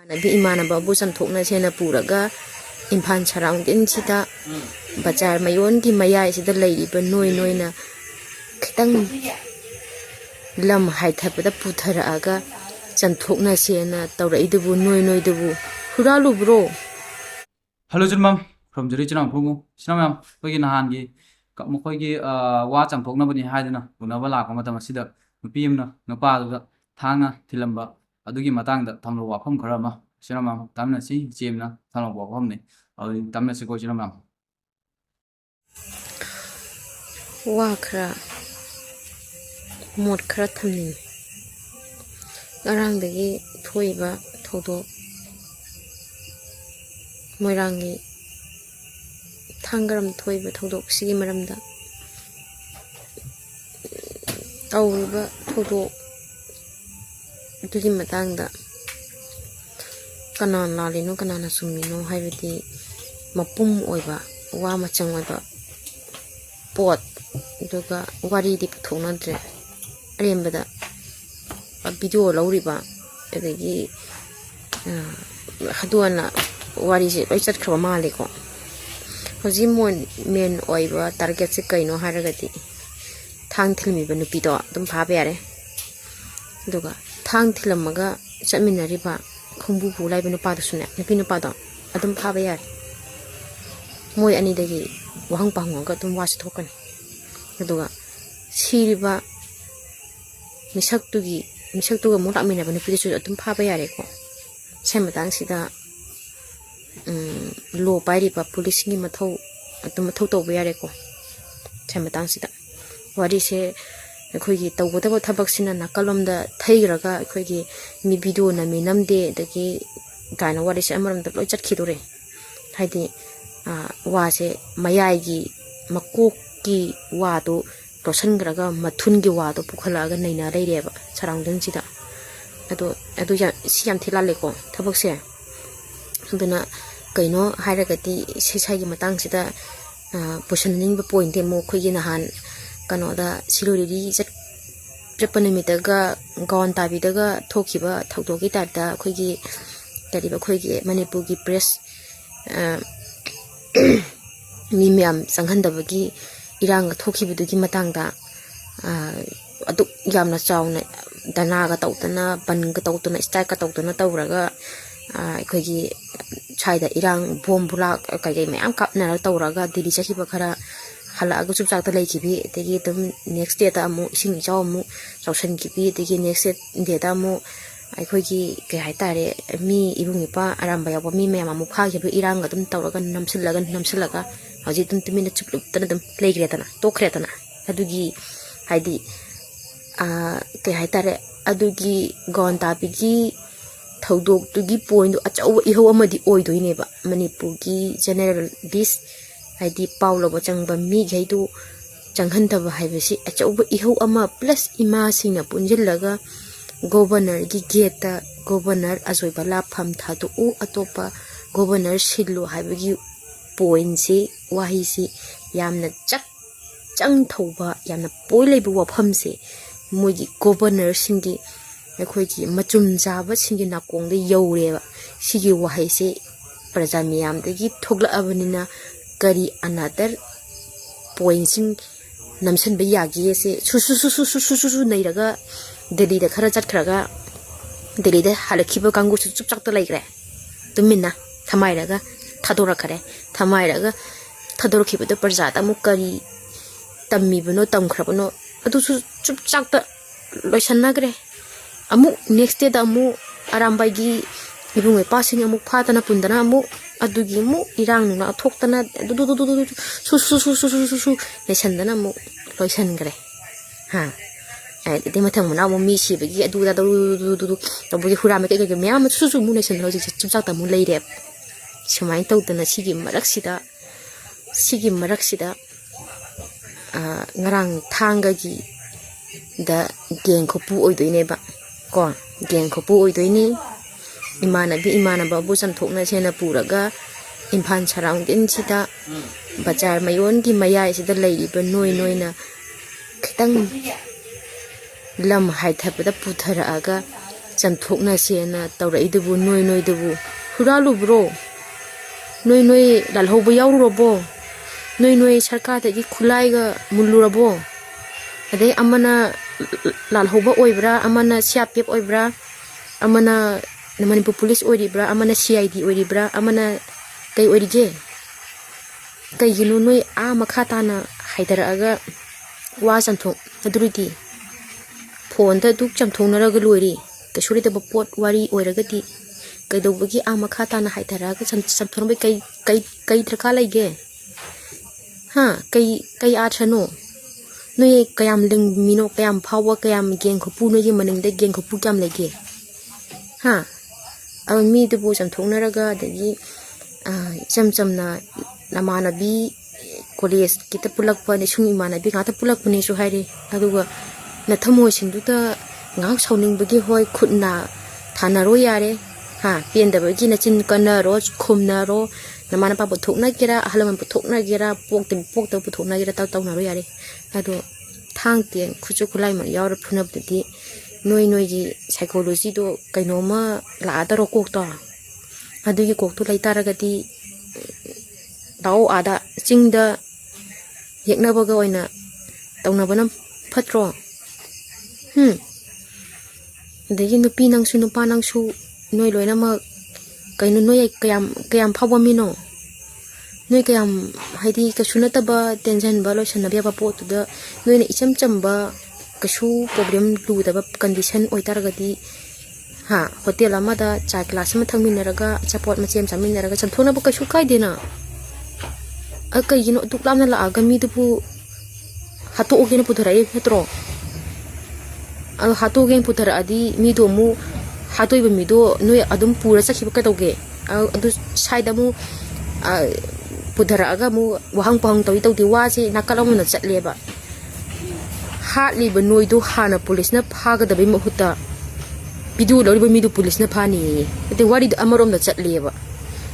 ꯏꯃꯥꯟꯅꯕꯤ ꯏꯃꯥꯟꯅꯕꯕꯨ ꯆꯝꯊꯣꯛꯅꯁꯦꯅ ꯄꯨꯔꯒ ꯏꯝꯐꯥꯜ ꯁꯔꯥꯎꯟꯗꯤꯡꯁꯤꯗ ꯕꯖꯥꯔ ꯃꯌꯣꯟꯒꯤ ꯃꯌꯥꯏꯁꯤꯗ ꯂꯩꯔꯤꯕ ꯅꯣꯏꯅ ꯈꯤꯇꯪ ꯂꯝ ꯍꯥꯏꯊꯕꯗ ꯄꯨꯊꯔꯛꯑꯒ ꯆꯝꯊꯣꯛꯅꯁꯦꯅ ꯇꯧꯔꯛꯏꯗꯨꯕꯨ ꯅꯣꯏꯗꯨꯕꯨ ꯍꯨꯔꯥꯜꯂꯨꯕ꯭ꯔꯣ? Hello Junmam from Jiri Chinam Pungu. Sinamam, Pugin Hangi, Mukogi, Watch and Pognabani Hadina, Unavala, Komatamashida, Pimna, Nopal, Tana, Tilamba, Adugi Matanga, Tamlo Wakom Karama, Sinamam, Tamnasi, Jimna, Tano Wakomni, or Tamnasico Jinamam. Wakra Motkra Tamni around the Toiba Toto Morangi Tangaram Toiba Toto Simaramda Auba Toto Dudimatanga Kanan Lalino Kanana Sumino Haviti Mapum Oiba Wamachang Oiba Pot Duga Wari Dip Tonadre Rembada a video Lauriba the Haduana Wari Richard Kramalico Hozimon men oiba targets a kaino haragati Tang Tilmi Benupido, Dum Pabere Duga Tang Tilamaga Saminariba Kumbu Laibino Padusuna, Nepino Pado, Adam Paber Moy Anidagi Wang Pango Dum was token Duga Siriba Misaktugi Mutamina Benupidu Dum Pabereko Samatang Sida Low Piripa policing Mato Atomato Bereko Samatang Sida. What is a Quiggy, whatever tabaxin and Nakalum the Tigraga, Quiggy, Mibido, Naminam de the gay kind of what is Emerald the Loja Kidore. Heidi was a Mayagi, Makoki Wado, Rosangraga, Matungi Wado, Pukalaga, Nina Reva, surrounding Sita. Ado Siam Tilaleco, Tabaxia. Bena Kaino, Hiragati, Sisagi Matang Sita, positioning the point, more quick in a hand. Kanoda siluri Japanimitaga gone tabidaga tokiba toki tata quiggy Kadiba quiggy Manipugi press Mimiam Sanghandabagi Iranga toki budugi matanga Aduk Yamna Sound Danaga Tautana Banga Tautana Staka Tautana Tauraga Quiggy Chida Irang Bombula Kagame am Kapna Tauraga Dilisahi Bakara Hala go to the lake, they get them next day that mo sing jamu, Sausan Kipi, they get next day that mo I could get me even pa Aramba, me, Mamuka, Iranga, them Tauragan, Namsilaga, as it 20 minutes to put them play gretana, Tokretana, Adugi, Heidi, Kehaitare, Adugi, Gon Tapigi, Taudog to give point at Ihoamadi Oido neighbor, Manipugi, General this. Heidi Paulo Bachangba mi gaidu Changhantaba Hivesi, a choba iho ama plus imasing a punjilaga, Governor Gigeta, Governor Azoibala Pam Tatu U Atopa, Governor Shilu Hivegi Poinsi, Wahisi, Yamna Chang Toba, Yamna Poilebu Pumse, Mugi Governor Singi, Equity Machum Zaba singing Nakong the Yoreva, Sigi Wahisi, Prazamiam, the Git Togla Avenina. Kari another pointing Namson Bayagi say Susu Nairaga, Delhi the Karajat Kraga, Delhi the Halakiba Kangu to Chak the Lake, the Minna, Tamairaga, Tadora Kare, Tamairaga, Tadorki the Perzata Mukari, Tamibuno, Tam Krabano, Adu Chak the Loisanagre. Amu next day the Mu Arambagi, even a passing a Mupatana Pundanamo. Adugimu, Irang, not Tokana, Su, Lesandana, Loisangre. Ha. I did Matamuna, Mishi, do that, the body who make a mamma, Susu Munis and Logic to Satamu lady. She might told the Sigi Maraxida, Narang Tangagi, the Genkopu or the neighbor. Gone, Genkopu or the Imanaba and Toknasena Puraga, Impan surrounding Sita, Bajar Mayongi Maya is the lady, but noina Kitang Lam Haitapeda Putaraga, ꯆꯝꯊꯣꯛꯅꯁꯦꯅ ꯇꯧꯔꯛꯏꯗꯨꯕꯨ ꯅꯣꯏꯗꯨꯕꯨ ꯍꯨꯔꯥꯜꯂꯨꯕ꯭ꯔꯣ? ꯅꯣꯏ ꯂꯥꯜꯍꯧꯕ ꯌꯥꯎꯔꯨꯔꯕꯣ? ꯅꯣꯏ ꯁꯔꯀꯥꯔꯗꯒꯤ ꯈꯨꯠꯂꯥꯏꯒ ꯃꯨꯜꯂꯨꯔꯕꯣ? ꯑꯗꯩ ꯑꯃꯅ ꯂꯥꯜꯍꯧꯕ ꯑꯣꯏꯕ꯭ꯔꯥ, ꯑꯃꯅ CRPF ꯑꯣꯏꯕ꯭ꯔꯥ, ꯑꯃꯅ Manipur police ꯑꯣꯏꯔꯤꯕ꯭ꯔꯥ, ꯑꯃꯅ CID ꯑꯣꯏꯔꯤꯕ꯭ꯔꯥ, ꯑꯃꯅ ꯀꯩ ꯑꯣꯏꯔꯤꯒꯦ? ꯀꯩꯒꯤꯅꯣ ꯅꯣꯏ ꯃꯈꯥ ꯇꯥꯅ ꯍꯥꯏꯊꯔꯛꯑꯒ ꯋꯥ ꯆꯝꯊꯣꯛꯅꯗꯨꯔꯤꯗꯤ? ꯐꯣꯟꯗ ꯑꯗꯨꯛ ꯆꯝꯊꯣꯛꯅꯔꯒ ꯂꯣꯏꯔꯤ. ꯀꯩꯁꯨ ꯂꯩꯇꯕ ꯄꯣꯠ ꯋꯥꯔꯤ ꯑꯣꯏꯔꯒꯗꯤ ꯀꯩꯗꯧꯕꯒꯤ ꯃꯈꯥ ꯇꯥꯅ ꯍꯥꯏꯊꯔꯛꯑꯒ ꯆꯝꯊꯣꯛꯅꯕꯩ ꯀꯩ ꯗꯔꯀꯥꯔ ꯂꯩꯒꯦ? ꯀꯩ ꯑꯥꯊ꯭ꯔꯅꯣ? ꯅꯣꯏ ꯀꯌꯥꯝ ꯂꯤꯡꯃꯤꯅꯣ, ꯀꯌꯥꯝ ꯐꯥꯎꯕ, ꯀꯌꯥꯝ ꯒꯦꯡ ꯈꯨꯄꯨ, ꯅꯣꯏꯒꯤ ꯃꯅꯤꯡꯗ ꯒꯦꯡ ꯈꯨꯄꯨ ꯀꯌꯥꯝ ꯂꯩꯒꯦ? ꯃꯤꯗꯨꯕꯨ ꯆꯝꯊꯣꯛꯅꯔꯒ ꯑꯗꯒꯤ ꯏꯆꯝ ꯆꯝꯅ ꯅꯃꯥꯟꯅꯕꯤ ꯀꯣꯂꯦꯖꯀꯤꯇ ꯄꯨꯜꯂꯛꯄꯅꯦ, ꯁꯨꯝ ꯏꯃꯥꯟꯅꯕꯤ ꯉꯥꯛꯇ ꯄꯨꯜꯂꯛꯄꯅꯦꯁꯨ ꯍꯥꯏꯔꯦ. ꯑꯗꯨꯒ ꯅꯊꯃꯣꯏꯁꯤꯡꯗꯨꯗ ꯉꯥꯏꯍꯥꯛ ꯁꯥꯎꯅꯤꯡꯕꯒꯤ ꯍꯣꯏ ꯈꯨꯠꯅ ꯊꯥꯅꯔꯣ ꯌꯥꯔꯦ. ꯄꯦꯟꯗꯕꯒꯤ ꯅꯆꯤꯟ ꯀꯟꯅꯔꯣ, ꯈꯨꯝꯅꯔꯣ, ꯅꯃꯥ ꯅꯄꯥ ꯄꯨꯊꯣꯛꯅꯒꯦꯔꯥ, ꯑꯍꯜ ꯂꯃꯟ ꯄꯨꯊꯣꯛꯅꯒꯦꯔꯥ, ꯄꯣꯛꯇꯕ ꯄꯨꯊꯣꯛꯅꯒꯦꯔꯥ ꯇꯧꯅꯔꯣ ꯌꯥꯔꯦ. ꯑꯗꯣ ꯊꯥꯡ ꯇꯦꯟ ꯈꯨꯠꯁꯨ ꯈꯨꯠꯂꯥꯏꯃꯛ ꯌꯥꯎꯔ ꯐꯨꯅꯕꯗꯗꯤ ꯅꯣꯏꯒꯤ ꯁꯥꯏꯀꯣꯂꯣꯖꯤꯗꯣ ꯀꯩꯅꯣꯝꯃ ꯂꯥꯛꯑꯗꯔꯣ ꯀꯣꯛꯇꯣ. ꯑꯗꯨꯒꯤ ꯀꯣꯛꯇꯣ ꯂꯩꯇꯥꯔꯒꯗꯤ ꯂꯥꯛꯑꯣ ꯑꯥꯗ ꯆꯤꯡꯗ ꯌꯦꯛꯅꯕꯒ ꯑꯣꯏꯅ ꯇꯧꯅꯕꯅ ꯐꯠꯇ꯭ꯔꯣ? ꯑꯗꯒꯤ ꯅꯨꯄꯤ ꯅꯪꯁꯨ ꯅꯨꯄꯥ ꯅꯪꯁꯨ ꯅꯣꯏ ꯂꯣꯏꯅꯃꯛ ꯀꯩꯅꯣ, ꯅꯣꯏ ꯀꯌꯥꯝ ꯐꯥꯎꯕ ꯃꯤꯅꯣ? ꯅꯣꯏ ꯀꯌꯥꯝ ꯍꯥꯏꯗꯤ ꯀꯩꯁꯨ ꯅꯠꯇꯕ ꯇꯦꯟꯁꯤꯟꯕ ꯂꯣꯏꯁꯟꯅꯕ ꯌꯥꯕ ꯄꯣꯠꯇꯨꯗ ꯅꯣꯏꯅ ꯏꯆꯝ ꯆꯝꯕ ꯀꯩꯁꯨ ꯄ꯭ꯔꯣꯕ꯭ꯂꯦꯝ ꯂꯨꯗꯕ ꯀꯟꯗꯤꯁꯟ ꯑꯣꯏꯇꯥꯔꯒꯗꯤ ꯍꯣꯇꯦꯜ ꯑꯃꯗ ꯆꯥ ꯒ꯭ꯂꯥꯁ ꯑꯃ ꯊꯛꯃꯤꯟꯅꯔꯒ ꯑꯆꯥꯄꯣꯠ ꯃꯆꯦ ꯑꯃ ꯆꯥꯃꯤꯟꯅꯔꯒ ꯆꯝꯊꯣꯛꯅꯕ ꯀꯩꯁꯨ ꯀꯥꯏꯗꯦꯅ. ꯀꯩꯒꯤꯅꯣ ꯑꯗꯨꯛ ꯂꯥꯞꯅ ꯂꯥꯛꯑꯒ ꯃꯤꯗꯨꯕꯨ ꯍꯥꯠꯇꯣꯛꯑꯒꯦꯅ ꯄꯨꯊꯔꯛꯏ ꯅꯠꯇ꯭ꯔꯣ? ꯑꯗꯣ ꯍꯥꯠꯇꯣꯛꯑꯒꯦꯅ ꯄꯨꯊꯔꯛꯑꯗꯤ ꯃꯤꯗꯣ ꯑꯃꯨꯛ ꯍꯥꯠꯇꯣꯛꯏꯕ ꯃꯤꯗꯣ ꯅꯣꯏ ꯑꯗꯨꯝ ꯄꯨꯔ ꯆꯠꯈꯤꯕ ꯀꯩꯗꯧꯒꯦ? ꯑꯗꯨ ꯁꯥꯏꯗ ꯑꯃꯨꯛ ꯄꯨꯊꯔꯛꯑꯒ ꯑꯃꯨꯛ ꯋꯥꯍꯪ ꯄꯥꯍꯪ ꯇꯧꯗꯦ. ꯋꯥꯁꯦ ꯅꯥꯀꯜ ꯑꯃꯗ ꯆꯠꯂꯦꯕ. ꯍꯥꯠꯂꯤꯕ ꯅꯣꯏꯗꯣ ꯍꯥꯟꯅ ꯄꯨꯂꯤꯁꯅ ꯐꯥꯒꯗꯕꯩ ꯃꯍꯨꯠꯇ ꯚꯤꯗꯤꯑꯣ ꯂꯧꯔꯤꯕ ꯃꯤꯗꯨ ꯄꯨꯂꯤꯁꯅ ꯐꯥꯅꯤꯌꯦ. ꯑꯗꯩ ꯋꯥꯔꯤꯗꯣ ꯑꯃꯔꯣꯝꯗ ꯆꯠꯂꯦꯕ.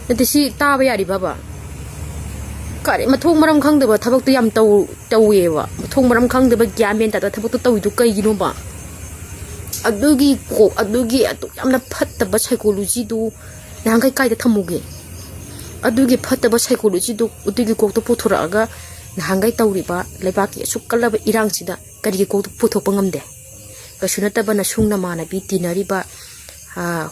ꯅꯠꯇꯦ ꯁꯤ ꯇꯥꯕ ꯌꯥꯔꯤꯕꯕ? ꯀꯔꯤ ꯃꯊꯣꯡ ꯃꯔꯝ ꯈꯪꯗꯕ ꯊꯕꯛꯇꯣ ꯌꯥꯝ ꯇꯧꯋꯦꯕ. ꯃꯊꯣꯡ ꯃꯔꯝ ꯈꯪꯗꯕ ꯒ꯭ꯌꯥꯟ ꯃꯦꯟ ꯇꯥꯗꯕ ꯊꯕꯛꯇꯣ ꯇꯧꯋꯤꯗꯣ ꯀꯩꯒꯤꯅꯣꯕ? ꯑꯗꯨꯒꯤ ꯑꯗꯨꯛ ꯌꯥꯝꯅ ꯐꯠꯇꯕ ꯁꯥꯏꯀꯣꯂꯣꯖꯤꯗꯨ ꯅꯍꯥꯟꯈꯩ ꯀꯥꯏꯗ ꯊꯝꯃꯨꯒꯦ? ꯑꯗꯨꯒꯤ ꯐꯠꯇꯕ ꯁꯥꯏꯀꯣꯂꯣꯖꯤꯗꯨ ꯑꯗꯨꯒꯤ ꯀꯣꯛꯇꯣ ꯄꯨꯊꯣꯔꯛꯑꯒ ꯅꯍꯥꯟꯈꯩ ꯇꯧꯔꯤꯕ ꯂꯩꯕꯥꯛꯀꯤ ꯑꯁꯨꯛ ꯀꯜꯂꯕ ꯏꯔꯥꯡꯁꯤꯗ ꯀꯔꯤꯒꯤ ꯀꯣꯛꯇꯣ ꯄꯨꯊꯣꯛꯄ ꯉꯝꯗꯦ? ꯀꯩꯁꯨ ꯅꯠꯇꯕ ꯅꯁꯨꯡ ꯅꯃꯥꯟꯅꯕꯤ ꯇꯤꯟꯅꯔꯤꯕ,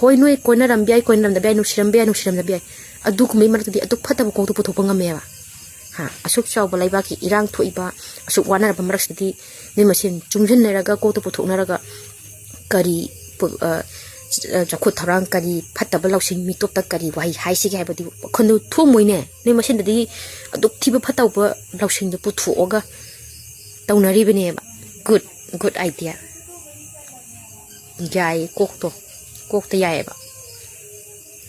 ꯍꯣꯏ ꯅꯣꯏ ꯀꯣꯏꯅꯔꯝꯕ ꯌꯥꯏ, ꯀꯣꯏꯅꯔꯝꯗꯕ ꯌꯥꯏ, ꯅꯨꯡꯁꯤꯔꯝꯗꯕ ꯌꯥꯏ. ꯑꯗꯨꯒꯨꯝꯕꯒꯤ ꯃꯔꯛꯇꯗꯤ ꯑꯗꯨꯛ ꯐꯠꯇꯕ ꯀꯣꯛꯇꯣ ꯄꯨꯊꯣꯛꯄ ꯉꯝꯃꯦꯕ. ꯑꯁꯨꯛ ꯆꯥꯎꯕ ꯂꯩꯕꯥꯛꯀꯤ ꯏꯔꯥꯡ ꯊꯣꯛꯏꯕ, ꯑꯁꯨꯛ ꯋꯥꯅꯔꯕ ꯃꯔꯛꯁꯤꯗꯤ ꯅꯣꯏ ꯃꯁꯦꯟ ꯆꯨꯡꯁꯤꯟꯅꯔꯒ ꯀꯣꯛꯇꯣ ꯄꯨꯊꯣꯛꯅꯔꯒ ꯀꯔꯤ ꯆꯥꯎꯈꯠ ꯊꯧꯔꯥꯡ, ꯀꯔꯤ ꯐꯠꯇꯕ ꯂꯧꯁꯤꯡ ꯃꯤꯇꯣꯞꯇ ꯀꯔꯤ ꯋꯥꯍꯩ ꯍꯥꯏꯁꯤꯒꯦ ꯍꯥꯏꯕꯗꯤ ꯋꯥꯈꯜꯗꯨ ꯊꯣꯛꯃꯣꯏꯅꯦ. ꯅꯣꯏ ꯃꯁꯦꯟꯗꯗꯤ ꯑꯗꯨꯛ ꯊꯤꯕ ꯐꯠꯇꯕ ꯂꯧꯁꯤꯡꯗꯨ ꯄꯨꯊꯣꯛꯑꯒ ꯇꯧꯅꯔꯤꯕꯅꯦꯕ. Good idea. ꯌꯥꯏ, ꯀꯣꯛꯇ ꯌꯥꯏꯑꯕ.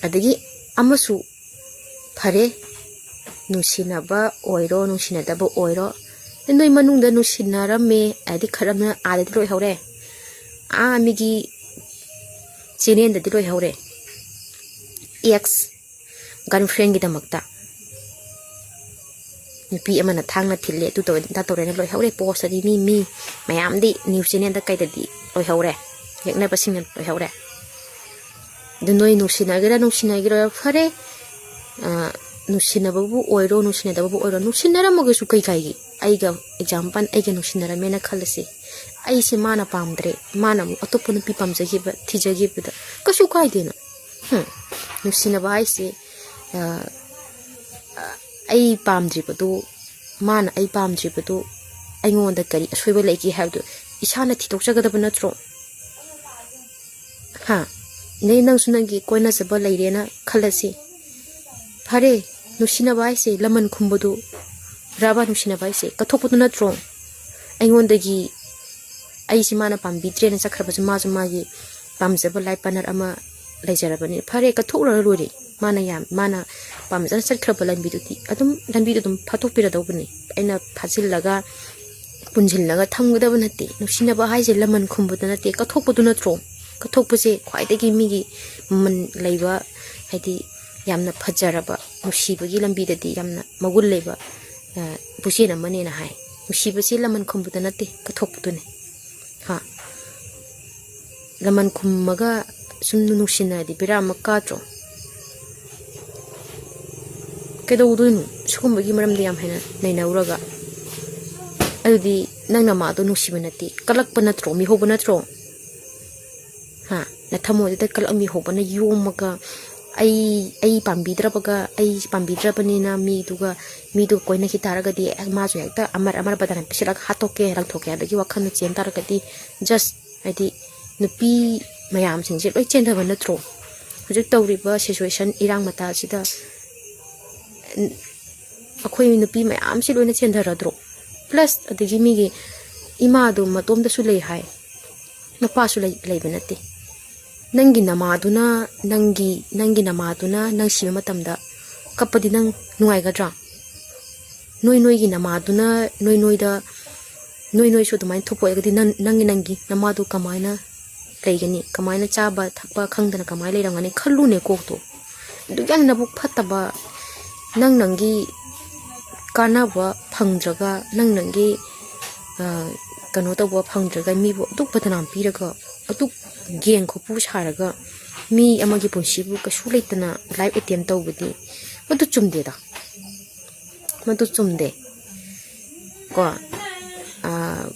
ꯑꯗꯒꯤ ꯑꯃꯁꯨ ꯐꯔꯦ, ꯅꯨꯡꯁꯤꯅꯕ ꯑꯣꯏꯔꯣ ꯅꯨꯡꯁꯤꯅꯗꯕ ꯑꯣꯏꯔꯣ, ꯅꯣꯏ ꯃꯅꯨꯡꯗ ꯅꯨꯡꯁꯤꯅꯔꯝꯃꯦ ꯍꯥꯏꯗꯤ ꯈꯔ ꯑꯃꯅ ꯑꯥꯗꯗꯤ ꯂꯣꯏꯍꯧꯔꯦ, ꯃꯤꯒꯤ ꯆꯦꯅꯦꯜꯗꯗꯤ ꯂꯣꯏꯍꯧꯔꯦ. ꯑꯦꯛꯁ ꯒꯔꯜꯐ꯭ꯔꯦꯟꯒꯤꯗꯃꯛꯇ ꯅꯨꯄꯤ ꯑꯃꯅ ꯊꯥꯡꯅ ꯊꯤꯜꯂꯦ, ꯑꯗꯨ ꯇꯧꯔꯦ ꯑꯗꯥ ꯇꯧꯔꯦꯅ ꯂꯣꯏꯍꯧꯔꯦ. ꯄꯣꯁꯇꯗꯤ ꯃꯤ ꯃꯌꯥꯝꯗꯤ ꯅ꯭ꯌꯨꯁ ꯆꯦꯅꯦꯜꯗ ꯀꯩꯗꯗꯤ ꯂꯣꯏꯍꯧꯔꯦ. ꯌꯦꯛꯅꯕꯁꯤꯡꯅ ꯂꯣꯏꯍꯧꯔꯦ. ꯑꯗꯨ ꯅꯣꯏ ꯅꯨꯡꯁꯤꯅꯒꯦꯔꯥ ꯐꯔꯦ. ꯅꯨꯡꯁꯤꯅꯕꯕꯨ ꯑꯣꯏꯔꯣ ꯅꯨꯡꯁꯤꯅꯗꯕꯕꯨ ꯑꯣꯏꯔꯣ, ꯅꯨꯡꯁꯤꯅꯔꯝꯃꯒꯁꯨ ꯀꯩ ꯀꯥꯏꯒꯦ? ꯑꯩꯒ ꯑꯦꯛꯖꯥꯝꯄꯜ ꯑꯩꯒ ꯅꯨꯡꯁꯤꯅꯔꯝꯃꯦꯅ ꯈꯜꯂꯁꯤ. ꯑꯩꯁꯦ ꯃꯥꯅ ꯄꯥꯝꯗ꯭ꯔꯦ, ꯃꯥꯅ ꯑꯃꯨꯛ ꯑꯇꯣꯞꯄ ꯅꯨꯄꯤ ꯊꯤꯖꯈꯤꯕꯗ ꯀꯩꯁꯨ ꯀꯥꯏꯗꯦꯅ. ꯅꯨꯡꯁꯤꯅꯕ ꯍꯥꯏꯁꯦ ꯑꯩ ꯄꯥꯝꯗ꯭ꯔꯤꯕꯗꯨ, ꯃꯥꯅ ꯑꯩ ꯄꯥꯝꯗ꯭ꯔꯤꯕꯗꯨ ꯑꯩꯉꯣꯟꯗ ꯀꯔꯤ ꯑꯁꯣꯏꯕ ꯂꯩꯒꯦ ꯍꯥꯏꯕꯗꯨ ꯏꯁꯥꯅ ꯊꯤꯗꯣꯛꯆꯒꯗꯕ ꯅꯠꯇ꯭ꯔꯣ? ꯅꯪꯁꯨ ꯅꯪꯒꯤ ꯀꯣꯏꯅꯖꯕ ꯂꯩꯔꯦꯅ ꯈꯜꯂꯁꯤ. ꯐꯔꯦ, ꯅꯨꯡꯁꯤꯅꯕ ꯍꯥꯏꯁꯦ ꯂꯃꯟ ꯈꯨꯝꯕꯗꯨ ꯔꯕ? ꯅꯨꯡꯁꯤꯅꯕ ꯍꯥꯏꯁꯦ ꯀꯠꯊꯣꯛꯄꯗꯨ ꯅꯠꯇ꯭ꯔꯣ? ꯑꯩꯉꯣꯟꯗꯒꯤ ꯑꯩꯁꯤ ꯃꯥꯅ ꯄꯥꯝꯕꯤꯗ꯭ꯔꯦꯅ ꯆꯠꯈ꯭ꯔꯕꯁꯨ ꯃꯥꯁꯨ ꯃꯥꯒꯤ ꯄꯥꯝꯖꯕ ꯂꯥꯏꯐ ꯄꯥꯔꯠꯅꯔ ꯑꯃ ꯂꯩꯖꯔꯕꯅꯤ. ꯐꯔꯦ, ꯀꯠꯊꯣꯛꯎꯔ ꯂꯣꯏꯔꯦ. ꯃꯥꯅ ꯄꯥꯝꯖꯅ ꯆꯠꯈ꯭ꯔꯕ ꯂꯝꯕꯤꯗꯨꯗꯤ ꯂꯝꯕꯤꯗꯨ ꯑꯗꯨꯝ ꯐꯥꯠꯇꯣꯛꯄꯤꯔꯗꯧꯕꯅꯤ. ꯑꯩꯅ ꯐꯥꯖꯤꯜꯂꯒ ꯄꯨꯟꯁꯤꯜꯂꯒ ꯊꯝꯒꯗꯕ ꯅꯠꯇꯦ. ꯅꯨꯡꯁꯤꯅꯕ ꯍꯥꯏꯁꯦ ꯂꯃꯟ ꯈꯨꯝꯕꯗ ꯅꯠꯇꯦ, ꯀꯠꯊꯣꯛꯄꯗꯨ ꯅꯠꯇ꯭ꯔꯣ? ꯀꯠꯊꯣꯛꯄꯁꯦ ꯈ꯭ꯋꯥꯏꯗꯒꯤ ꯃꯤꯒꯤ ꯃꯃꯜ ꯂꯩꯕ, ꯍꯥꯏꯗꯤ ꯌꯥꯝꯅ ꯐꯖꯔꯕ, ꯅꯨꯡꯁꯤꯕꯒꯤ ꯂꯝꯕꯤꯗꯗꯤ ꯌꯥꯝꯅ ꯃꯒꯨꯟ ꯂꯩꯕ ꯄꯨꯆꯦꯟ ꯑꯃꯅꯦꯅ ꯍꯥꯏ. ꯅꯨꯡꯁꯤꯕꯁꯤ ꯂꯃꯟ ꯈꯨꯝꯕꯗ ꯅꯠꯇꯦ, ꯀꯠꯊꯣꯛꯄꯗꯨꯅꯦ. ꯂꯃꯟ ꯈꯨꯝꯃꯒ sum nungsinadi bira makatro kedoudunu sugumagi maramdi yam hena naina uraga adudi nangna ma do nungsibanati kalakpa natro mi hoba natro ha na thamo de kalak mi hoba na yomaga ai pambidrabaga ai pambidrabanina mi du koina hitaragadi ma jo yakta amar badan pisilak hatoke rangthoke adagi wakhan chen taragadi just adi nupi mayam singje loi chen thaba natro hujik tawriba situation irang mata sida akhoi nupi mayam si loina chen dharadro plus adigi mi gi ima do matom da su lei hai napa su lei banati nangi namaduna nang siba matamda kapadi nang nuai gadra noi gi namaduna noi so dumai thopo egadi nangi namadu kamaina leigani kamaina chaba thakpa khangdana kamai leirangani khallu ne kokto dugan nabuk phataba nangi kanaba phangdraga nangi kano tawba phangdraga mi bo duk patanam piraga aduk geng khopu saraga mi amagi ponsibu kasu leitana live attempt tawbudi madu chumde da madu chumde ko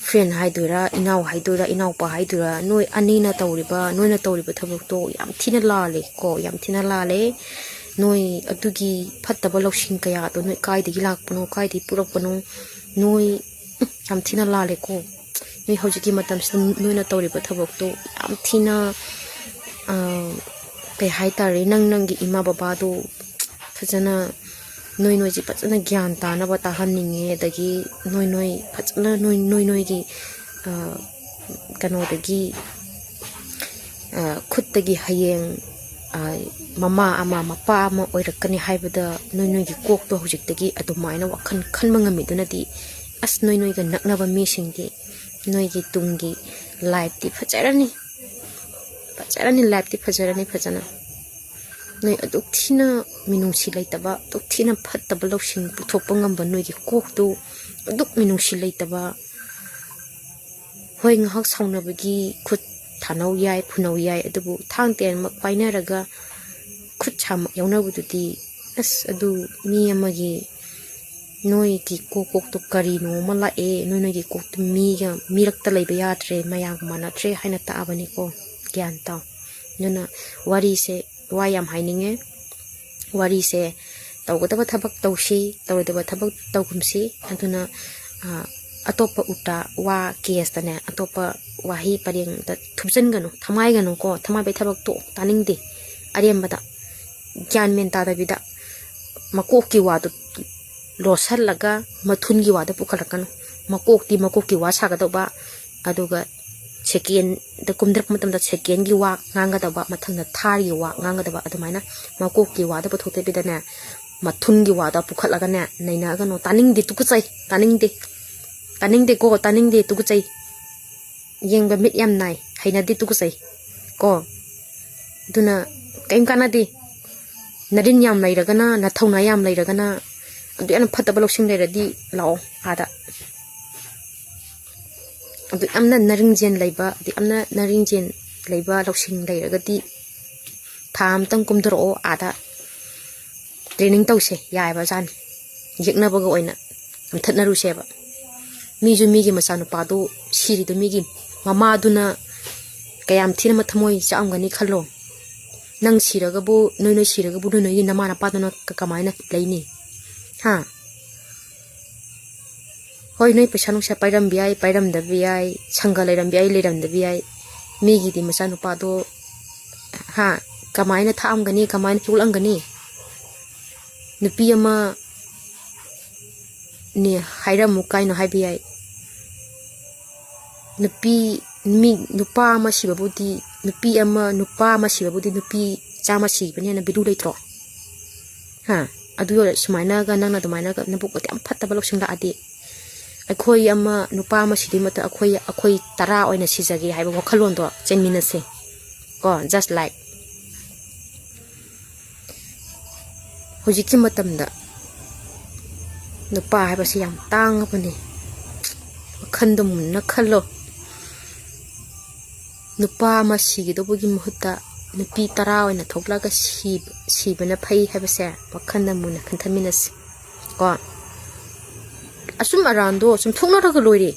friend haidura inaw pa haidura noi anina tawriba noina tawriba thabuk to yam thina lale ko yam thina lale noi adugi phattaba lawsing kaya to noi kaidagi lakpano kaidi purapano noi yam thina lale ko noi hojiki matam noina tawriba thabuk to yam thina pe haitare nangi ima baba do phajana noi ji phajana gyan ta na bata hanninge dagi noi phajana noi gi kano dagi khut dagi hayeng mama ama mapa ama oirakani haibada noi gi kok to hojik dagi adumaina wakhan khanma ngami dunadi as noi ga naknaba mi singdi noi gi tungi life ti fajarani life ti fajarani phajana noi aduk thina minungsi leitaba aduk thina phattaba lawsing puthokpa ngamba noi gi kok tu aduk minungsi leitaba hoi ngahak saunabagi khut thanau yai phunau yai adubu thangten mak painaraga khut cham yaunabududi as adu mi amagi noi ki kokok to kari no mala e noi gi kok tu mi rakta leiba yatre mayang mana tre haina ta abani ko gyan ta nana wari se wayam haininge wari se tawgadaba thabak tawsi tawdaba thabak tawkumsi aduna atopa uta wa case tane atopa wahi pareng ta thupjan gano thamai gano ko thamai be thabak to taningde arem bada gyan men ta da bida makok ki wa to losal laga mathun gi wa da pukhalakano makok ki wa saga do ba aduga second the kumdrak matam da second gi wa nganga da ba mathang da thari wa nganga da ba adumaina makok ki wa da pathote bidana mathun gi wa da pukhalaga ne naina gano taningde tukuchai taningde ko taningde tukuchai yengba mit yam nai haina di tukuchai ko duna kaim kana di narin yam lairagana na thauna yam lairagana adu an phataba loksing lairadi lao ada adu amna naringjen leiba di amna naringjen leiba loksing lairagadi tham tang kumdro ada training tawse yai ba jan yekna baga oina am thatna ru seba mi ju mi gi masanu pa do siri do mi gi mama duna kayam thina mathamoi chaamgani khallo nang siraga bu noi siraga bu noi gi namana pa dona kamaina leini ha hoi noi pesa nungsa pairam da biai sangga leiram da biai mi gi di masanu pa do ha kamaina thamgani kamaina pulangani nupi ama ni haira mukai no haibiyai nupi mi nupa ama sibabudi nupi ama nupa ama sibabudi nupi chama sibani na bidu leitro ha adu yo sumaina ga nang na dumaina ga nabu ko am phatta balok singla adi akhoi ama nupa ama sidi mata akhoi tara oina sijagi haiba wakhalon do chenmina se ko just like hojiki matamda nupa haiba si yam tang apani khandum na khallo nupa ma sigi do bugi muhutta nupi tara oina thoklaga sibana phai haibase wakhanda muna khanthaminasi ko asum arando sum thoknaraga loire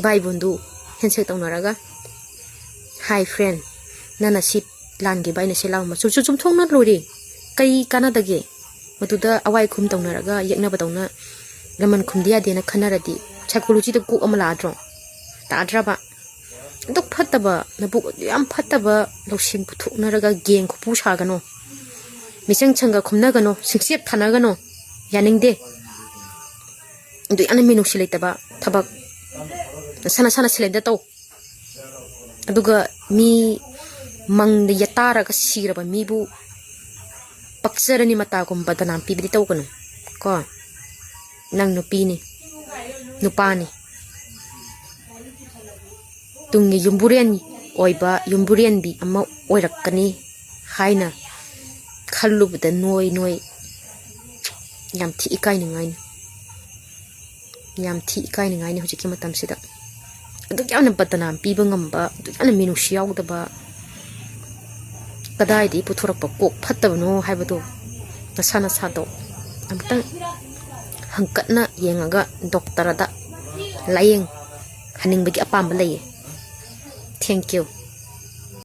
bai bundu handshake tawnaraga hi friend nana si langi bai na selang ma sum thokna loire kai kanadage maduda awai khum tawnaraga yekna batawna gaman khumdiya dena khanaradi psychology da ku amala adro ta adraba dok phataba nabu yam phataba losim puthuknaraga geng khu pu sagano misang changa khumnagano singsep thanagano yaningde ndu yana minu silaitaba thabak sana silenda taw aduga mi mangde yataraga siraba mibu paksarani mata kum badanam pibidi taw kanu ko nang nupi nupani tungi yumburian oiba yumburian bi ama oirakani haina khallubda noi yam thi ikai ni ngai ni hujiki matam sida adu kyana badanam piba ngamba adu kyana minushi yaudaba kadai di puthurak pa kok phattabno haibado nasana sado amtang hangkatna yengaga doktor da layeng haning bagi apam lay. Thank you.